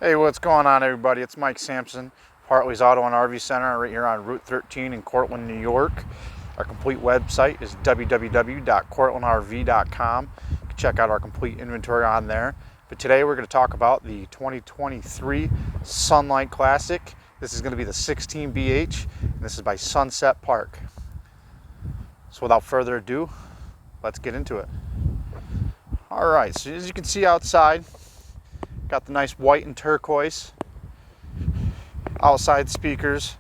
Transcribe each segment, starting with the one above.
Hey, what's going on, everybody? It's Mike Sampson, Hartley's Auto and RV Center, right here on Route 13 in Cortland, New York. Our complete website is www.cortlandrv.com. You can check out our complete inventory on there. But today we're going to talk about the 2023 Sunlight Classic. This is going to be the 16BH, and this is by Sunset Park. So without further ado, let's get into it. All right, so as you can see outside, got the nice white and turquoise outside speakers.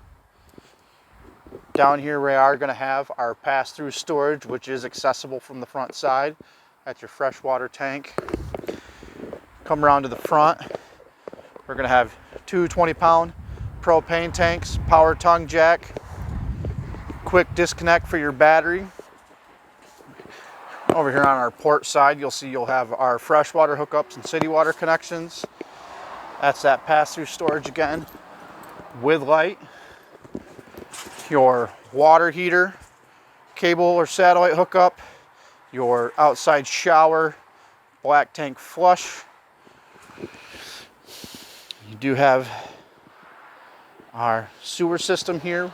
Down here we are going to have our pass-through storage, which is accessible from the front side. That's your freshwater tank. Come around to the front. We're going to have two 20-pound propane tanks, power tongue jack, quick disconnect for your battery. Over here on our port side, you'll have our freshwater hookups and city water connections. That's that pass-through storage again with light. Your water heater, cable or satellite hookup, your outside shower, black tank flush. You do have our sewer system here.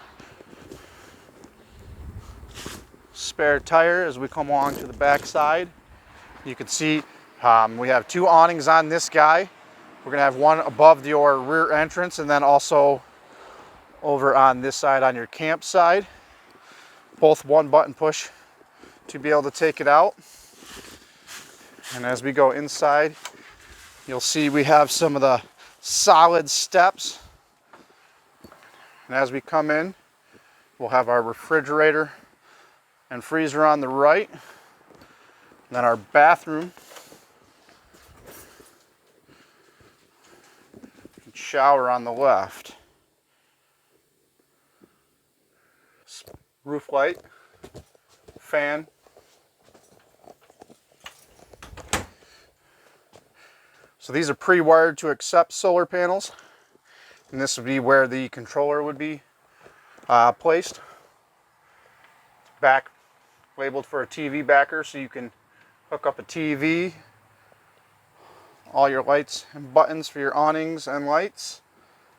Spare tire as we come along to the back side. You can see we have two awnings on this guy. We're gonna have one above your rear entrance and then also over on this side on your camp side. Both one button push to be able to take it out. And as we go inside, you'll see we have some of the solid steps. And as we come in, we'll have our refrigerator and freezer on the right, and then our bathroom, and shower on the left. Roof light, fan. So these are pre-wired to accept solar panels, and this would be where the controller would be placed. Back labeled for a TV backer, so you can hook up a TV, all your lights and buttons for your awnings and lights.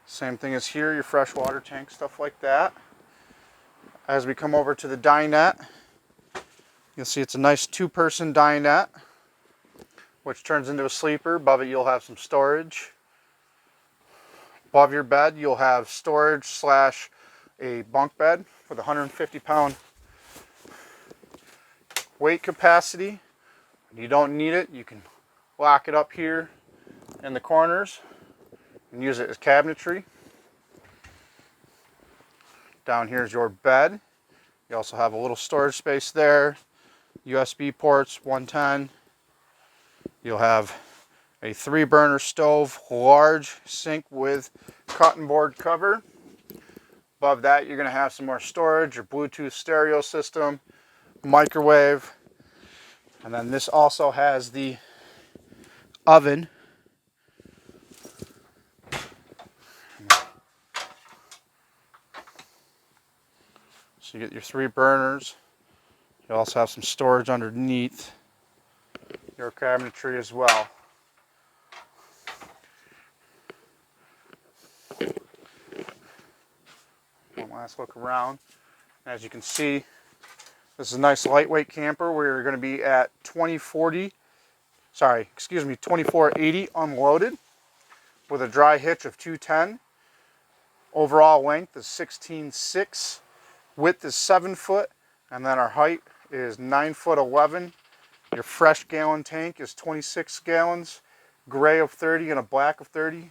Same thing as here, your freshwater tank, stuff like that. As we come over to the dinette, you'll see it's a nice two-person dinette, which turns into a sleeper. Above it, you'll have some storage. Above your bed, you'll have storage slash a bunk bed with a 150-pound weight capacity. When you don't need it, you can lock it up here in the corners and use it as cabinetry. Down here is your bed. You also have a little storage space there. USB ports, 110. You'll have a 3-burner stove, large sink with cotton board cover. Above that, you're going to have some more storage, your Bluetooth stereo system, microwave, and then this also has the oven. So you get your 3 burners. You also have some storage underneath your cabinetry as well. One last look around. As you can see, this is a nice lightweight camper. We're going to be at 2480 unloaded with a dry hitch of 210. Overall length is 16.6. Width is 7 foot, and then our height is 9'11". Your fresh gallon tank is 26 gallons, gray of 30 and a black of 30.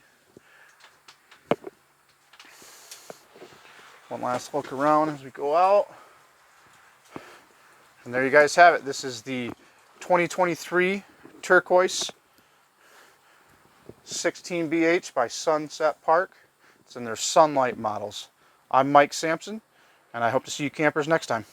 One last look around as we go out. And there you guys have it. This is the 2023 turquoise 16BH by Sunset Park. It's in their Sunlight models. I'm Mike Sampson, and I hope to see you campers next time.